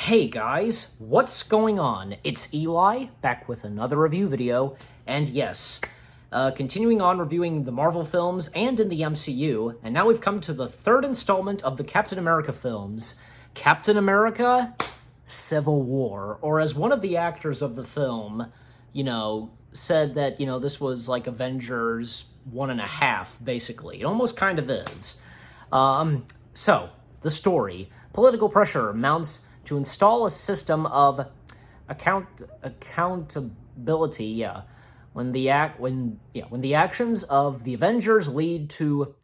Hey guys, what's going on? It's Eli, back with another review video, and yes, continuing on reviewing the Marvel films and in the MCU, and now we've come to the third installment of the Captain America films, Captain America Civil War, or as one of the actors of the film, said that, this was like Avengers 1.5, basically. It almost kind of is. So, the story. Political pressure mounts to install a system of accountability, when the actions of the Avengers lead to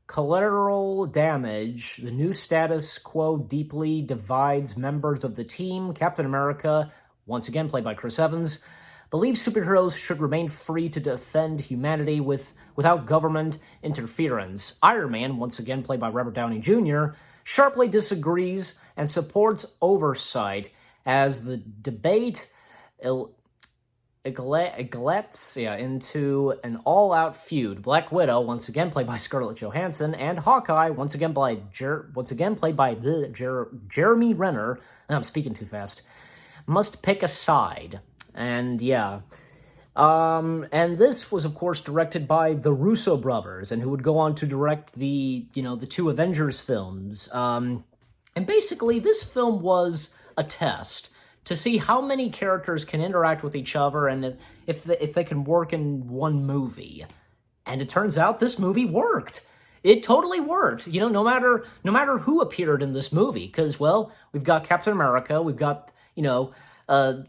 collateral damage, the new status quo deeply divides members of the team. Captain America, once again played by Chris Evans, believes superheroes should remain free to defend humanity without government interference. Iron Man, once again played by Robert Downey Jr., sharply disagrees and supports oversight as the debate escalates into an all-out feud. Black Widow, once again played by Scarlett Johansson, and Hawkeye, once again played by Jeremy Renner. I'm speaking too fast. Must pick a side, and and this was, of course, directed by the Russo brothers, and who would go on to direct the two Avengers films. And basically, this film was a test to see how many characters can interact with each other and if they can work in one movie. And it turns out this movie worked. It totally worked. No matter who appeared in this movie, because, well, we've got Captain America, we've got,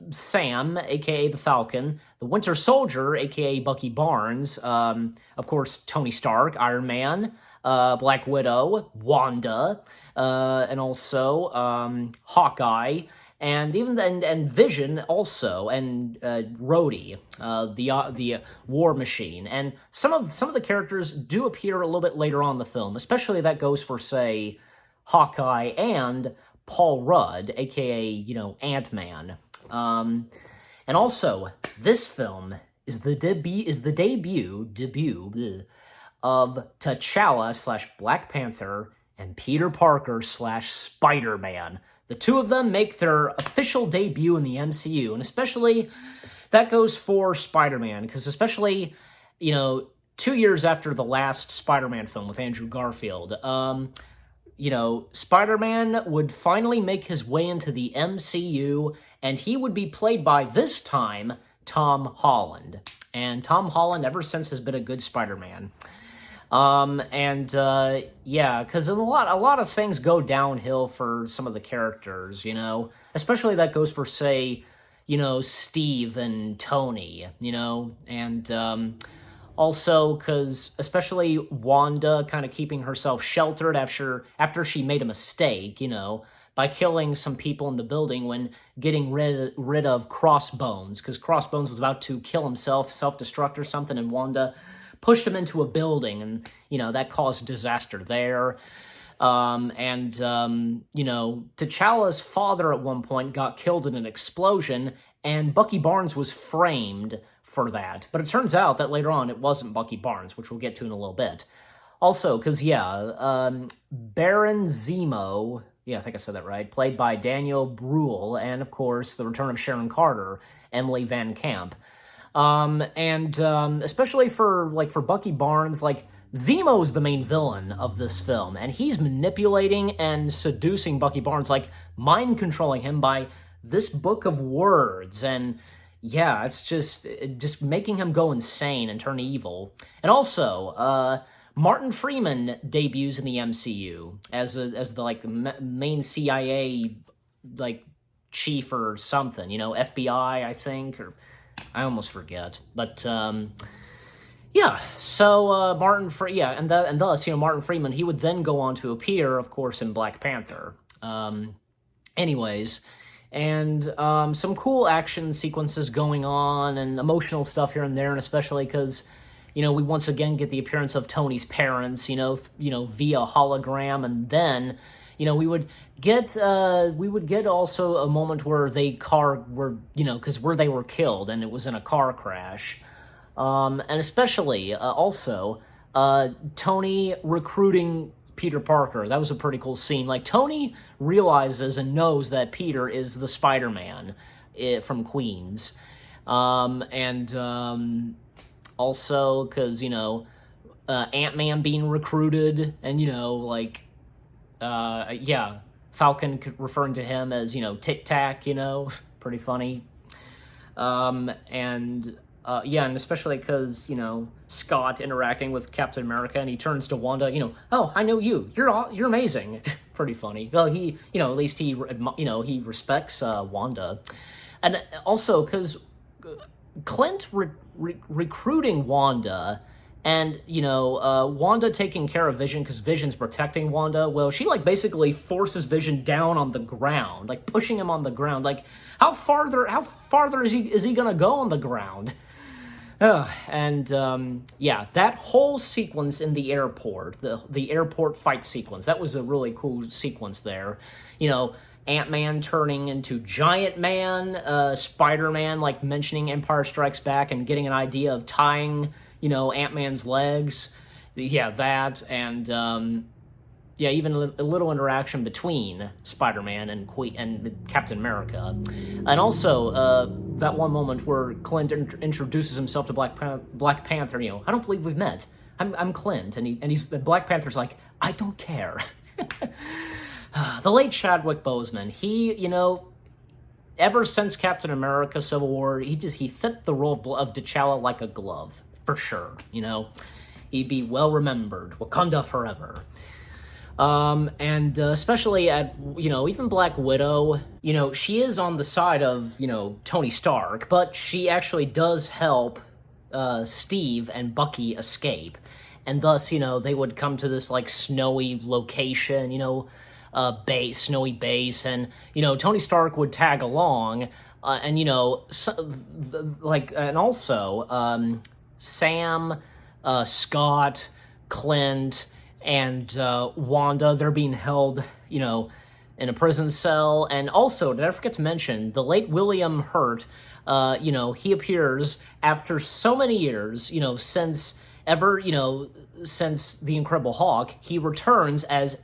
Sam, aka the Falcon, the Winter Soldier, aka Bucky Barnes, of course, Tony Stark, Iron Man, Black Widow, Wanda, and also Hawkeye, and even and Vision also, and Rhodey, the War Machine, and some of the characters do appear a little bit later on in the film. Especially that goes for, say, Hawkeye and Paul Rudd, aka Ant-Man. And also, this film is the debut of T'Challa / Black Panther and Peter Parker / Spider-Man. The two of them make their official debut in the MCU, and especially that goes for Spider-Man, because especially, 2 years after the last Spider-Man film with Andrew Garfield, Spider-Man would finally make his way into the MCU, and he would be played by, this time, Tom Holland. And Tom Holland, ever since, has been a good Spider-Man. Because a lot of things go downhill for some of the characters, especially that goes for, say, Steve and Tony, and, also, because especially Wanda kind of keeping herself sheltered after she made a mistake, by killing some people in the building when getting rid of Crossbones, because Crossbones was about to kill himself, self-destruct or something, and Wanda pushed him into a building, and, that caused disaster there. T'Challa's father at one point got killed in an explosion, and Bucky Barnes was framed for that. But it turns out that later on it wasn't Bucky Barnes, which we'll get to in a little bit. Also, because, Baron Zemo, I think I said that right, played by Daniel Bruhl, and, of course, the return of Sharon Carter, Emily Van Camp. Especially for Bucky Barnes, Zemo's the main villain of this film, and he's manipulating and seducing Bucky Barnes, mind-controlling him by this book of words, and it's just making him go insane and turn evil. And also, Martin Freeman debuts in the MCU as the main CIA chief or something, FBI, I think, or I almost forget. But and thus Martin Freeman, he would then go on to appear, of course, in Black Panther. And some cool action sequences going on, and emotional stuff here and there, and especially because, we once again get the appearance of Tony's parents, via hologram, and then, we would get also a moment where because where they were killed, and it was in a car crash, and especially also Tony recruiting Peter Parker. That was a pretty cool scene. Like, Tony realizes and knows that Peter is the Spider-Man from Queens. Also, because, Ant-Man being recruited, and, Falcon referring to him as, Tic Tac, pretty funny. And especially because, Scott interacting with Captain America, and he turns to Wanda, oh, I know you. You're amazing. Pretty funny. Well, he, at least he respects Wanda. And also, because Clint recruiting Wanda, and, Wanda taking care of Vision because Vision's protecting Wanda, well, she, basically forces Vision down on the ground, pushing him on the ground. How farther is he gonna go on the ground? That whole sequence in the airport, the airport fight sequence, that was a really cool sequence there. Ant-Man turning into Giant Man, Spider-Man, mentioning Empire Strikes Back and getting an idea of tying, Ant-Man's legs. Yeah, that, and, even a little interaction between Spider-Man and Captain America. And also, that one moment where Clint introduces himself to Black Panther, I don't believe we've met. I'm Clint, and Black Panther's like, I don't care. The late Chadwick Boseman, he, ever since Captain America Civil War, he fit the role of T'Challa like a glove, for sure, He'd be well remembered, Wakanda forever. Especially at, even Black Widow, she is on the side of, Tony Stark, but she actually does help, Steve and Bucky escape. And thus, they would come to this, snowy location, snowy base, and, Tony Stark would tag along, and also, Sam, Scott, Clint, and Wanda, they're being held, in a prison cell. And also, did I forget to mention, the late William Hurt, he appears after so many years, since The Incredible Hulk, he returns as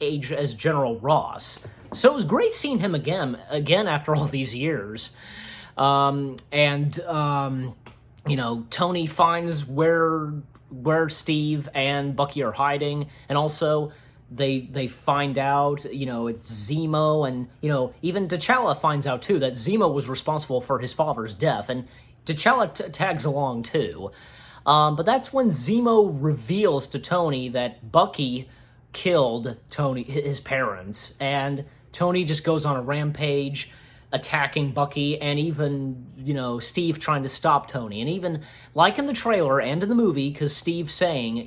General Ross. So it was great seeing him again after all these years. Tony finds where Steve and Bucky are hiding, and also they find out, it's Zemo, and, even T'Challa finds out, too, that Zemo was responsible for his father's death, and T'Challa tags along, too. But that's when Zemo reveals to Tony that Bucky killed his parents, and Tony just goes on a rampage, attacking Bucky, and even, Steve trying to stop Tony. And even, like in the trailer and in the movie, because Steve's saying,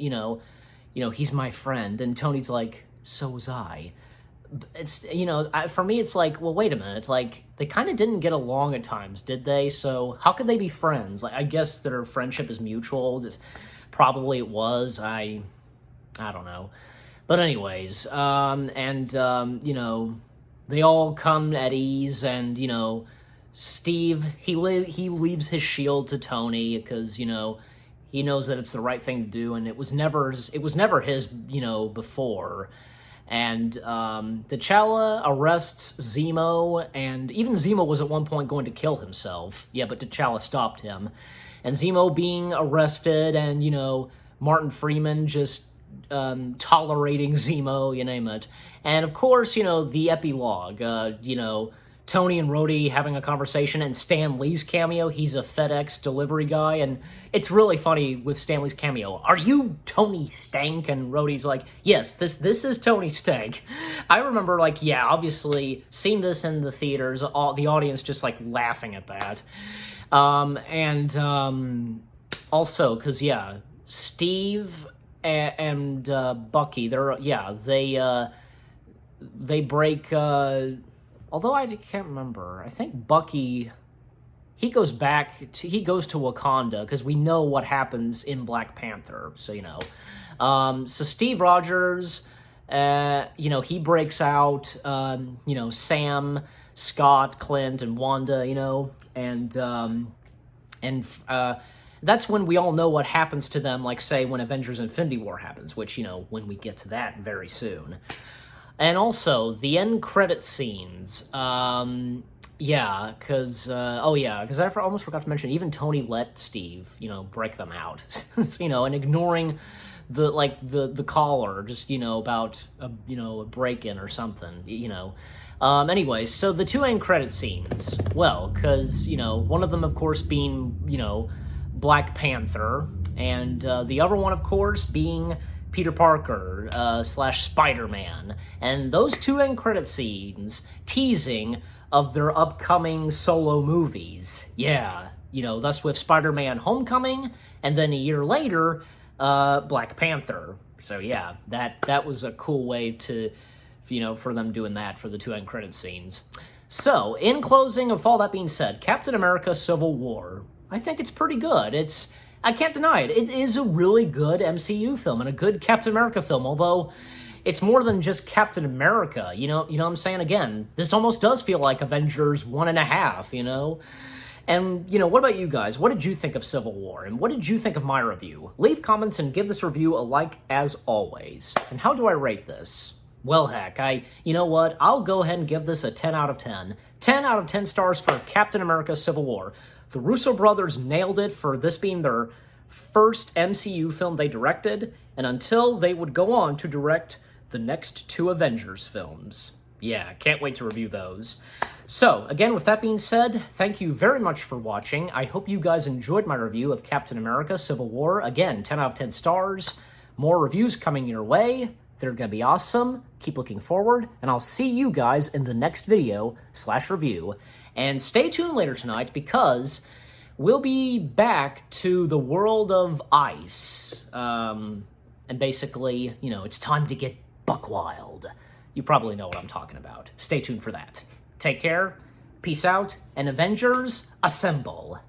he's my friend, and Tony's like, so was I. It's, for me, it's like, well, wait a minute, they kind of didn't get along at times, did they? So how could they be friends? I guess their friendship is mutual, probably it was, I don't know. But anyways, they all come at ease, and, Steve, he leaves his shield to Tony, because, he knows that it's the right thing to do, and it was never his, before. And, T'Challa arrests Zemo, and even Zemo was at one point going to kill himself. Yeah, but T'Challa stopped him. And Zemo being arrested, and, Martin Freeman just tolerating Zemo, you name it. And of course, the epilogue, Tony and Rhodey having a conversation, and Stan Lee's cameo. He's a FedEx delivery guy, and it's really funny with Stan Lee's cameo. Are you Tony Stank? And Rhodey's like, yes, this is Tony Stank. I remember, obviously seeing this in the theaters, the audience just laughing at that. Also, because Steve and Bucky, they break. Although I can't remember, I think Bucky, he goes to Wakanda, because we know what happens in Black Panther. So so Steve Rogers, he breaks out. Sam, Scott, Clint, and Wanda, and that's when we all know what happens to them, like, say, when Avengers Infinity War happens, which, when we get to that very soon. And also, the end credit scenes. Yeah, because I almost forgot to mention, even Tony let Steve, break them out, and ignoring the caller, just, about, a break-in or something, Anyways, so the two end credit scenes, well, because, one of them, of course, being, Black Panther, and the other one, of course, being Peter Parker / Spider-Man, and those two end credit scenes teasing of their upcoming solo movies. Yeah, thus with Spider-Man Homecoming, and then a year later, Black Panther. So yeah, that was a cool way to, for them doing that for the two end credit scenes. So, in closing, of all that being said, Captain America Civil War, I think it's pretty good. I can't deny it. It is a really good MCU film and a good Captain America film, although it's more than just Captain America, you know what I'm saying? Again, this almost does feel like Avengers 1.5, And, what about you guys? What did you think of Civil War? And what did you think of my review? Leave comments and give this review a like as always. And how do I rate this? Well, heck, you know what? I'll go ahead and give this a 10 out of 10. 10 out of 10 stars for Captain America Civil War. The Russo brothers nailed it for this being their first MCU film they directed, and until they would go on to direct the next two Avengers films. Yeah, can't wait to review those. So, again, with that being said, thank you very much for watching. I hope you guys enjoyed my review of Captain America Civil War. Again, 10 out of 10 stars. More reviews coming your way. They're going to be awesome. Keep looking forward, and I'll see you guys in the next video / review. And stay tuned later tonight because we'll be back to the world of ice. And basically, it's time to get buck wild. You probably know what I'm talking about. Stay tuned for that. Take care, peace out, and Avengers, assemble.